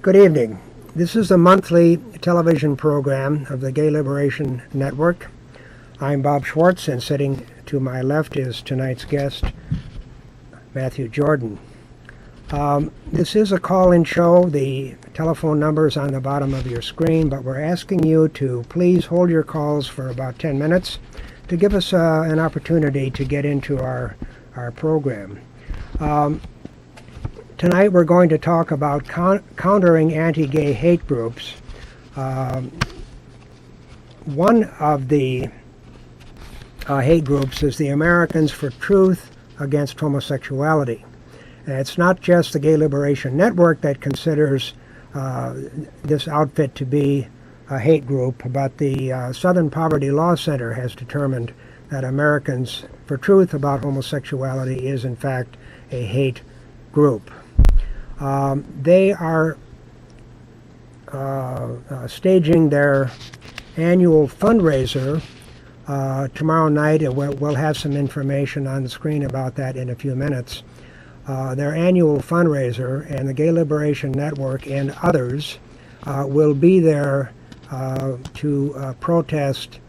Good evening. This is a monthly television program of the Gay Liberation Network. I'm Bob Schwartz, and sitting to my left is tonight's guest, Matthew Jordan. This is a call-in show. The telephone number is on the bottom of your screen, but we're asking you to please hold your calls for about 10 minutes to give us an opportunity to get into our program. Tonight we're going to talk about countering anti-gay hate groups. One of the hate groups is the Americans for Truth Against Homosexuality. And it's not just the Gay Liberation Network that considers this outfit to be a hate group, but the Southern Poverty Law Center has determined that Americans for Truth About Homosexuality is in fact a hate group. They are staging their annual fundraiser tomorrow night, and we'll have some information on the screen about that in a few minutes. Their annual fundraiser, and the Gay Liberation Network and others will be there to protest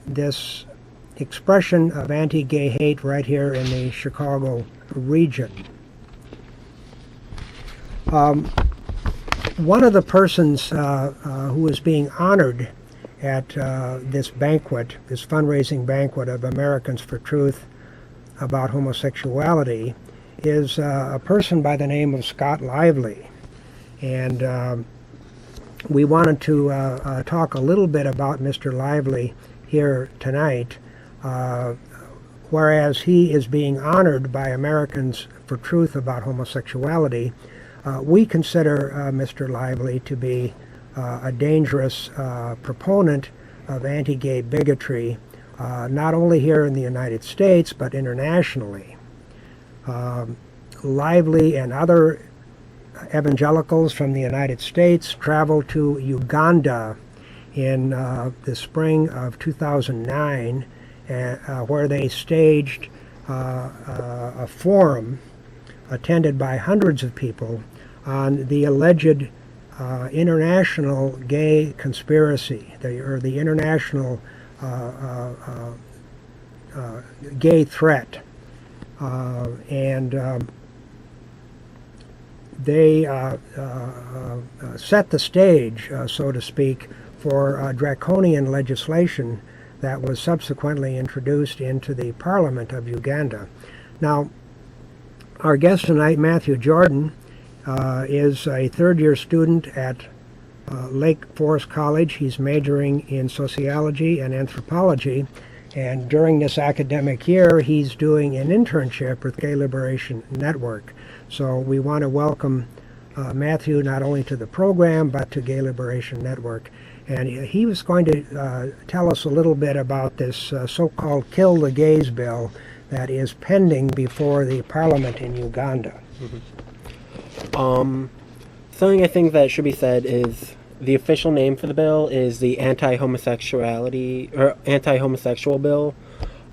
this expression of anti-gay hate right here in the Chicago region. One of the persons who is being honored at this banquet, this fundraising banquet of Americans for Truth About Homosexuality, is a person by the name of Scott Lively. And we wanted to talk a little bit about Mr. Lively here tonight. Whereas he is being honored by Americans for Truth About Homosexuality, we consider Mr. Lively to be a dangerous proponent of anti-gay bigotry, not only here in the United States, but internationally. Lively and other evangelicals from the United States traveled to Uganda in the spring of 2009, where they staged a forum attended by hundreds of people on the alleged international gay conspiracy, the international gay threat. They set the stage, so to speak, for draconian legislation that was subsequently introduced into the Parliament of Uganda. Now, our guest tonight, Matthew Jordan, is a third-year student at Lake Forest College. He's majoring in sociology and anthropology, and during this academic year, he's doing an internship with Gay Liberation Network. So we want to welcome Matthew not only to the program, but to Gay Liberation Network. And he was going to tell us a little bit about this so-called Kill the Gays bill that is pending before the Parliament in Uganda. Something I think that should be said is the official name for the bill is the anti-homosexual bill.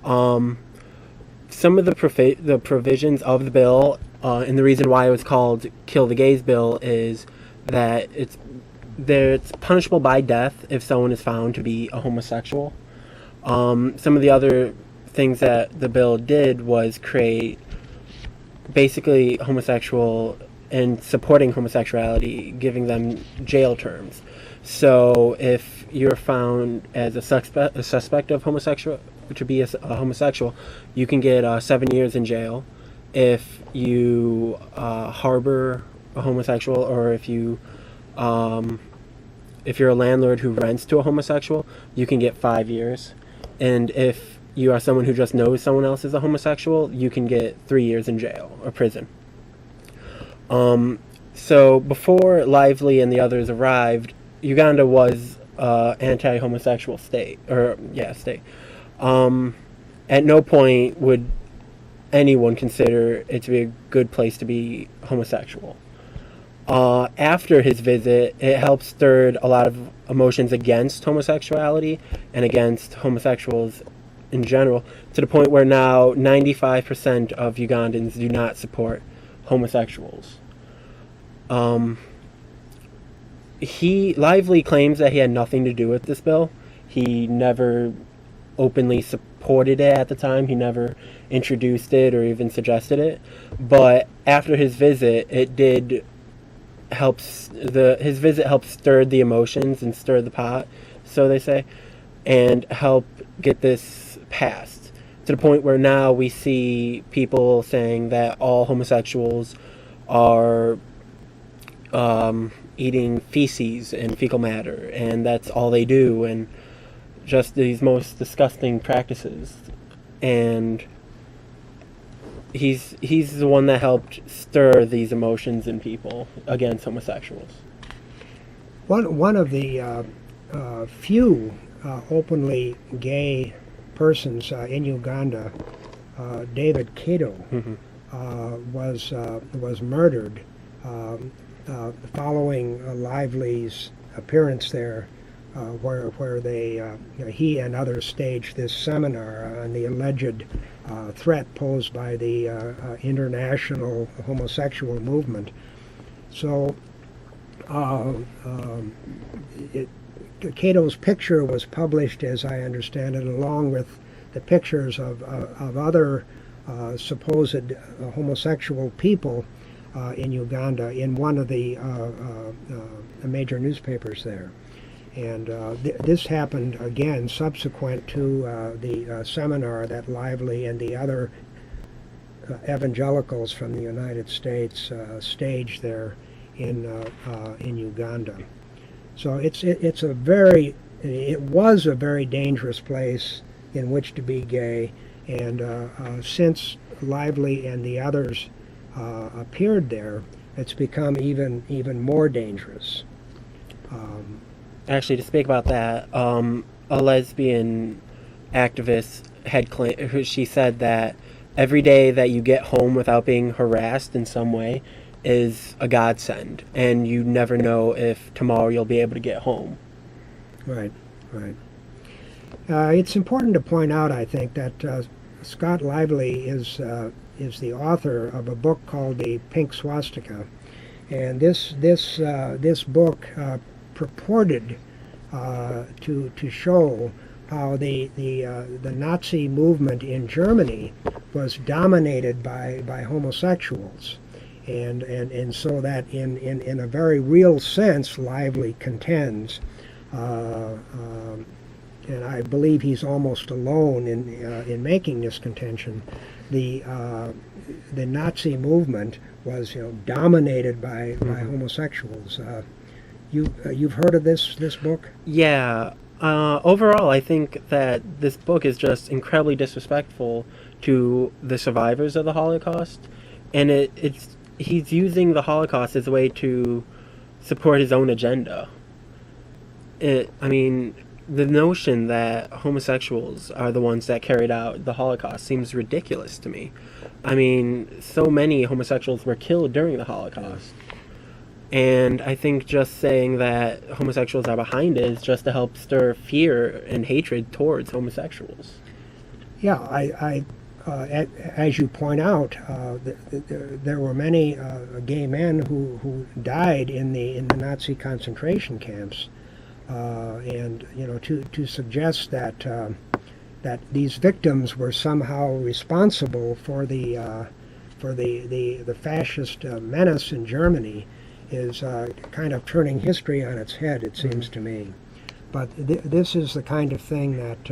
Some of the provisions of the bill, and the reason why it was called "Kill the Gays" bill, is that it's punishable by death if someone is found to be a homosexual. Some of the other things that the bill did was create basically homosexual and supporting homosexuality, giving them jail terms. So if you're found as a suspect of homosexual, to be a homosexual, you can get 7 years in jail. If you harbor a homosexual, or if you're a landlord who rents to a homosexual, you can get 5 years. And if you are someone who just knows someone else is a homosexual, you can get 3 years in jail or prison. So before Lively and the others arrived, Uganda was anti-homosexual state. At no point would anyone consider it to be a good place to be homosexual. After his visit, it helped stir a lot of emotions against homosexuality and against homosexuals in general, to the point where now 95% of Ugandans do not support homosexuals. Lively claims that he had nothing to do with this bill. He never openly supported it at the time. He never introduced it or even suggested it. But after his visit, it did his visit helped stir the emotions and stir the pot, so they say, and help get this passed, to the point where now we see people saying that all homosexuals are eating feces and fecal matter, and that's all they do, and just these most disgusting practices. And he's the one that helped stir these emotions in people against homosexuals. One of the few openly gay persons in Uganda, David Kato, was murdered following Lively's appearance there, where he and others staged this seminar on the alleged threat posed by the international homosexual movement. So Cato's picture was published, as I understand it, along with the pictures of other supposed homosexual people in Uganda in one of the major newspapers there. And this happened again subsequent to the seminar that Lively and the other evangelicals from the United States staged there in Uganda. So it was a very dangerous place in which to be gay, and since Lively and the others appeared there, it's become even more dangerous. Actually, to speak about that, a lesbian activist she said that every day that you get home without being harassed in some way is a godsend, and you never know if tomorrow you'll be able to get home. Right. It's important to point out, I think, that Scott Lively is the author of a book called The Pink Swastika, and this book purported to show how the Nazi movement in Germany was dominated by homosexuals, and so that in a very real sense, Lively contends, and I believe he's almost alone in making this contention. The Nazi movement was dominated by homosexuals. You've heard of this book? Yeah. Overall, I think that this book is just incredibly disrespectful to the survivors of the Holocaust, and he's using the Holocaust as a way to support his own agenda. The notion that homosexuals are the ones that carried out the Holocaust seems ridiculous to me. So many homosexuals were killed during the Holocaust. And I think just saying that homosexuals are behind it is just to help stir fear and hatred towards homosexuals. Yeah, as you point out, there were many gay men who died in the Nazi concentration camps, and to suggest that these victims were somehow responsible for the fascist menace in Germany is kind of turning history on its head, it seems to me. But this is the kind of thing that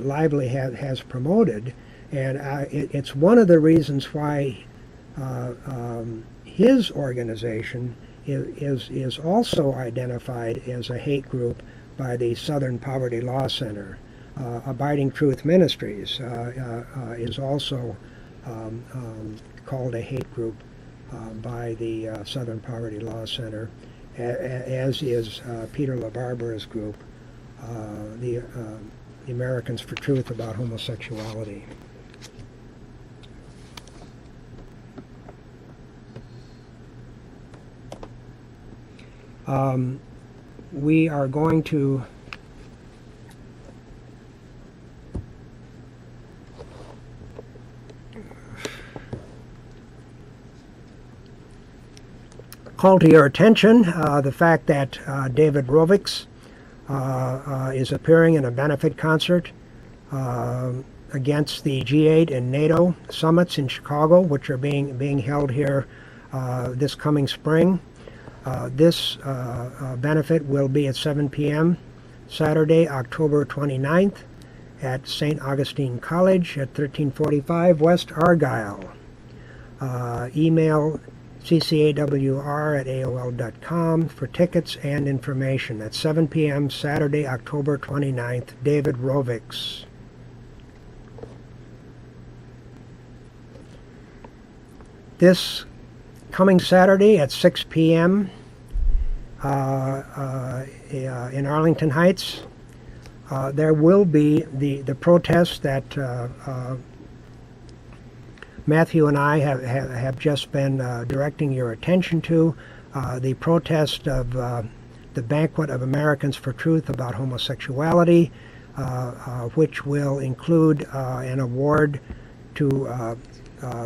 Lively has promoted, and it's one of the reasons why his organization is also identified as a hate group by the Southern Poverty Law Center. Abiding Truth Ministries is also called a hate group by the Southern Poverty Law Center, as is Peter LaBarbera's group, the Americans for Truth About Homosexuality. We are going to call to your attention the fact that David Rovics is appearing in a benefit concert against the G8 and NATO summits in Chicago, which are being held here this coming spring. This benefit will be at 7 p.m. Saturday, October 29th at St. Augustine College at 1345 West Argyle. Email ccawr@aol.com for tickets and information. At 7 p.m. Saturday, October 29th, David Rovics. This coming Saturday at 6 p.m. In Arlington Heights, there will be the protest that Matthew and I have just been directing your attention to, the protest of the Banquet of Americans for Truth About Homosexuality, which will include an award to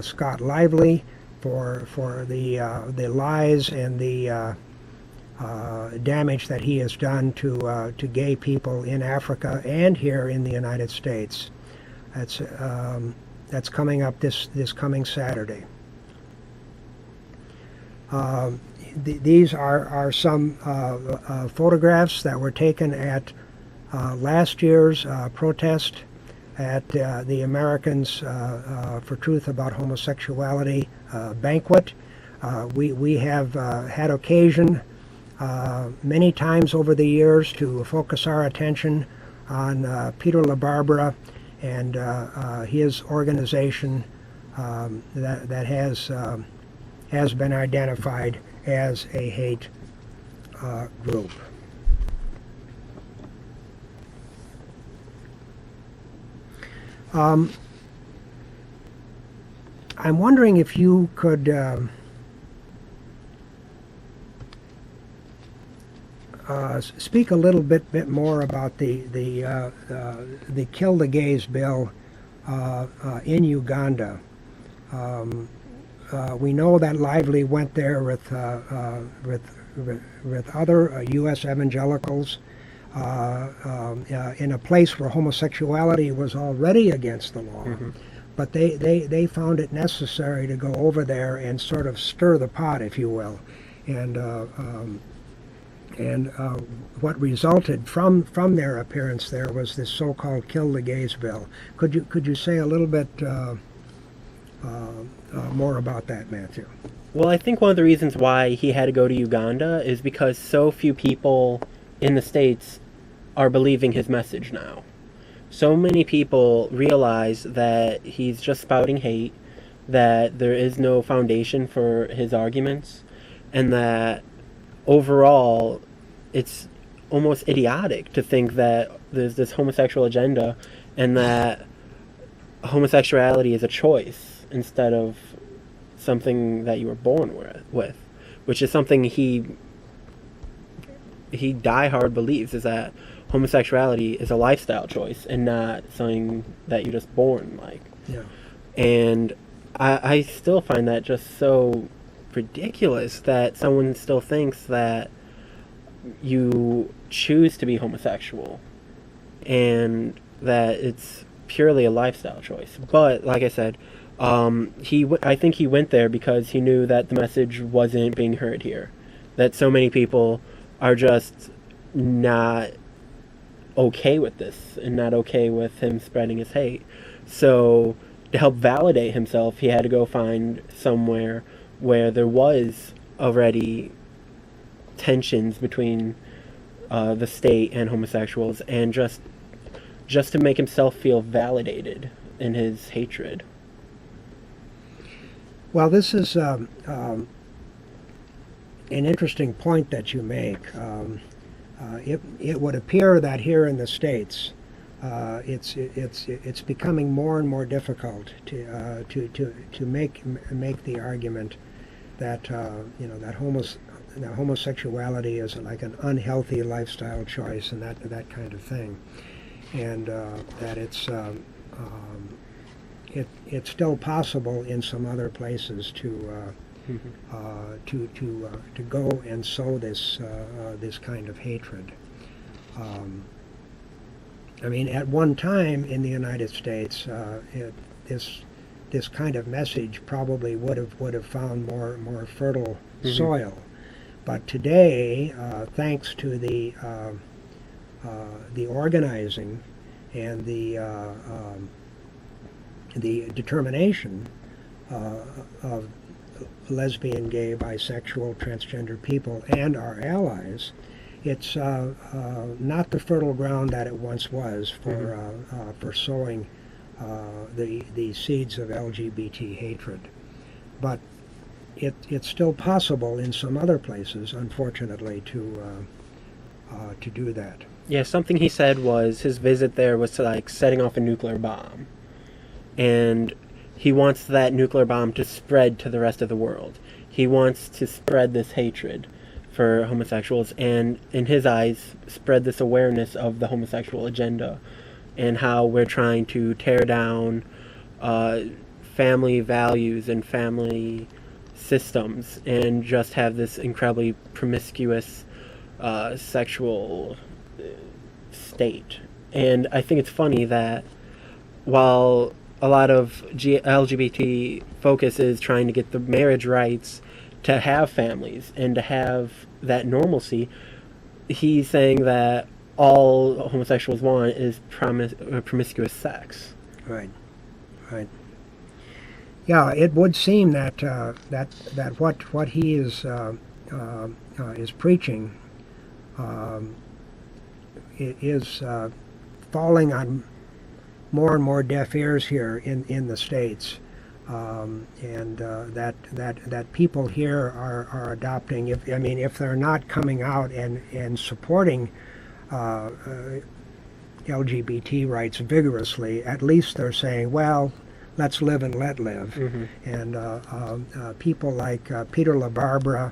Scott Lively for the lies and the damage that he has done to gay people in Africa and here in the United States. That's coming up this coming Saturday. These are some photographs that were taken at last year's protest at the Americans for Truth About Homosexuality banquet. We have had occasion many times over the years to focus our attention on Peter LaBarbera and his organization that has been identified as a hate group. I'm wondering if you could speak a little bit more about the Kill the Gays bill in Uganda. We know that Lively went there with other U.S. evangelicals in a place where homosexuality was already against the law. Mm-hmm. But they found it necessary to go over there and sort of stir the pot, if you will, and what resulted from their appearance there was this so-called Kill the Gays bill. Could you say a little bit more about that, Matthew? Well, I think one of the reasons why he had to go to Uganda is because so few people in the States are believing his message now. So many people realize that he's just spouting hate, that there is no foundation for his arguments, and that overall it's almost idiotic to think that there's this homosexual agenda and that homosexuality is a choice. instead of something that you were born with, which is something he diehard believes, is that homosexuality is a lifestyle choice and not something that you're just born like. Yeah. And I still find that just so ridiculous that someone still thinks that you choose to be homosexual and that it's purely a lifestyle choice. But like I said, I think he went there because he knew that the message wasn't being heard here, that so many people are just not okay with this and not okay with him spreading his hate. So to help validate himself, he had to go find somewhere where there was already tensions between the state and homosexuals, and just to make himself feel validated in his hatred. Well, this is an interesting point that you make. It would appear that here in the States, it's becoming more and more difficult to make the argument that that homosexuality is like an unhealthy lifestyle choice and that kind of thing, and that it's still possible in some other places to go and sow this kind of hatred. I mean, at one time in the United States, this kind of message probably would have found more fertile soil, but today, thanks to the organizing and the determination of lesbian, gay, bisexual, transgender people and our allies, it's not the fertile ground that it once was for sowing the seeds of LGBT hatred. But it's still possible in some other places, unfortunately, to do that. Yeah, something he said was his visit there was to like setting off a nuclear bomb. And he wants that nuclear bomb to spread to the rest of the world. He wants to spread this hatred for homosexuals and, in his eyes, spread this awareness of the homosexual agenda and how we're trying to tear down family values and family systems and just have this incredibly promiscuous sexual state. And I think it's funny that while a lot of LGBT focus is trying to get the marriage rights to have families and to have that normalcy, he's saying that all homosexuals want is promiscuous sex. Right. Yeah, it would seem that what he is preaching is falling on more and more deaf ears here in the States, and that people here are adopting. If they're not coming out and supporting LGBT rights vigorously, at least they're saying, well, let's live and let live. And people like Peter LaBarbera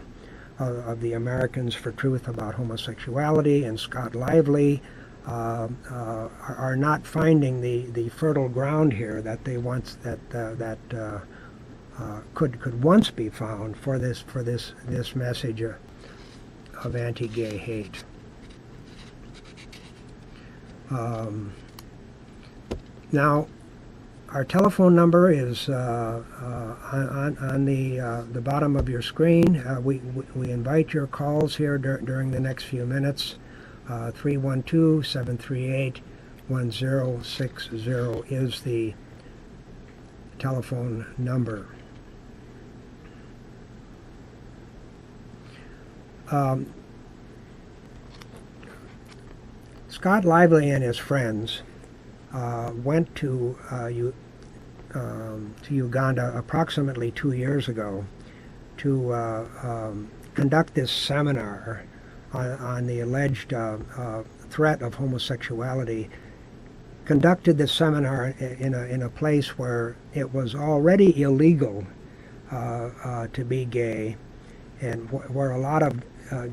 of the Americans for Truth About Homosexuality and Scott Lively are not finding the fertile ground here that they once could once be found for this message of anti-gay hate. Now, our telephone number is on the bottom of your screen. We invite your calls here during the next few minutes. 312-738-1060 is the telephone number. Scott Lively and his friends went to Uganda approximately 2 years ago to conduct this seminar on the alleged threat of homosexuality conducted this seminar in a place where it was already illegal to be gay, and where a lot of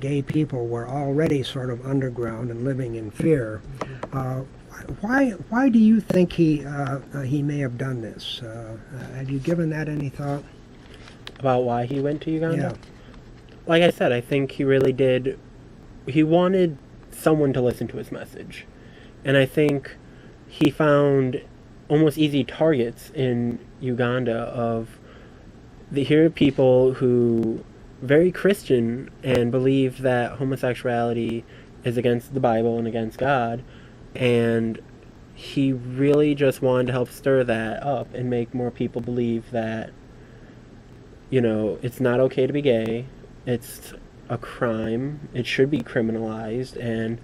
gay people were already sort of underground and living in fear. Why do you think he may have done this? Have you given that any thought? About why he went to Uganda? Yeah. Like I said, I think he really did. He wanted someone to listen to his message. And I think he found almost easy targets in Uganda of here are people who very Christian and believe that homosexuality is against the Bible and against God, and he really just wanted to help stir that up and make more people believe that, you know, it's not okay to be gay, it's a crime, it should be criminalized, and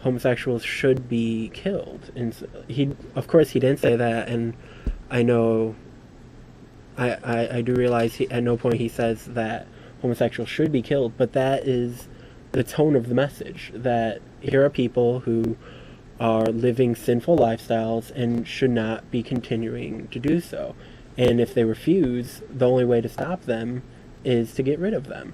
homosexuals should be killed. And of course he didn't say that, and I know I do realize at no point he says that homosexuals should be killed, but that is the tone of the message, that here are people who are living sinful lifestyles and should not be continuing to do so. And if they refuse, the only way to stop them is to get rid of them.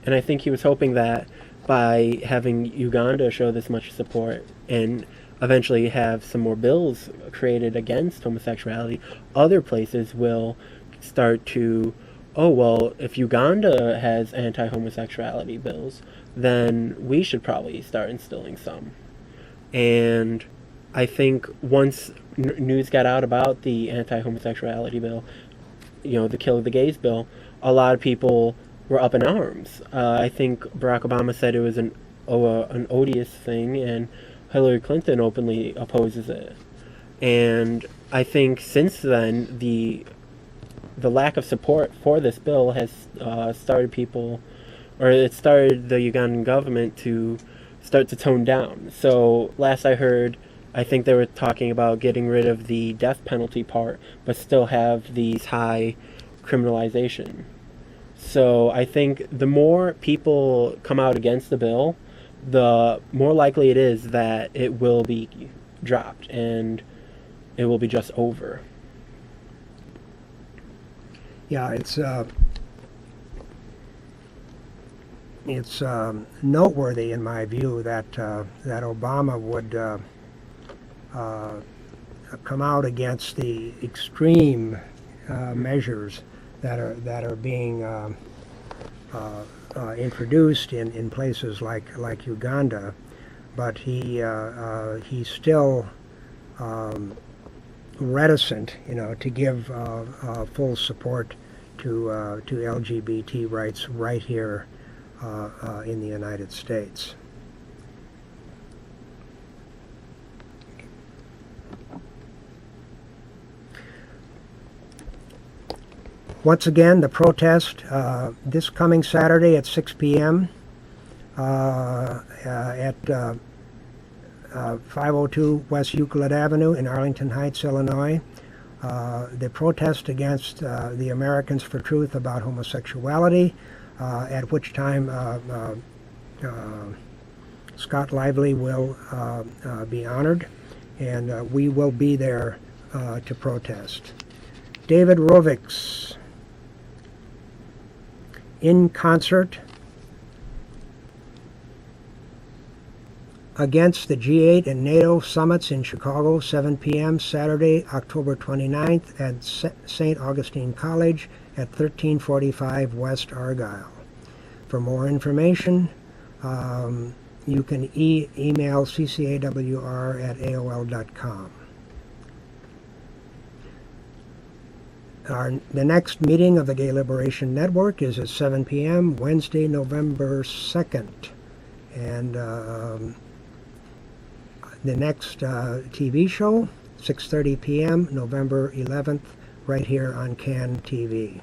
And I think he was hoping that by having Uganda show this much support and eventually have some more bills created against homosexuality, other places will start to, oh, well, if Uganda has anti-homosexuality bills, then we should probably start instilling some. And I think once news got out about the anti-homosexuality bill, you know, the Kill the Gays bill, a lot of people were up in arms. I think Barack Obama said it was an odious thing, and Hillary Clinton openly opposes it. And I think since then, the lack of support for this bill has started people, or it started the Ugandan government to start to tone down. So last I heard, I think they were talking about getting rid of the death penalty part, but still have these high criminalization. So I think the more people come out against the bill, the more likely it is that it will be dropped and it will be just over. Yeah, it's noteworthy in my view that Obama would come out against the extreme measures that are being introduced in places like Uganda, but he's still reticent, to give full support to LGBT rights right here in the United States. Once again, the protest this coming Saturday at 6 p.m. At 502 West Euclid Avenue in Arlington Heights, Illinois. The protest against the Americans for Truth About Homosexuality, at which time Scott Lively will be honored, and we will be there to protest. David Rovics, in concert against the G8 and NATO summits in Chicago, 7 p.m. Saturday, October 29th at St. Augustine College at 1345 West Argyle. For more information, you can email ccawr@aol.com. The next meeting of the Gay Liberation Network is at 7 p.m. Wednesday, November 2nd. And the next TV show, 6:30 p.m., November 11th, right here on CAN TV.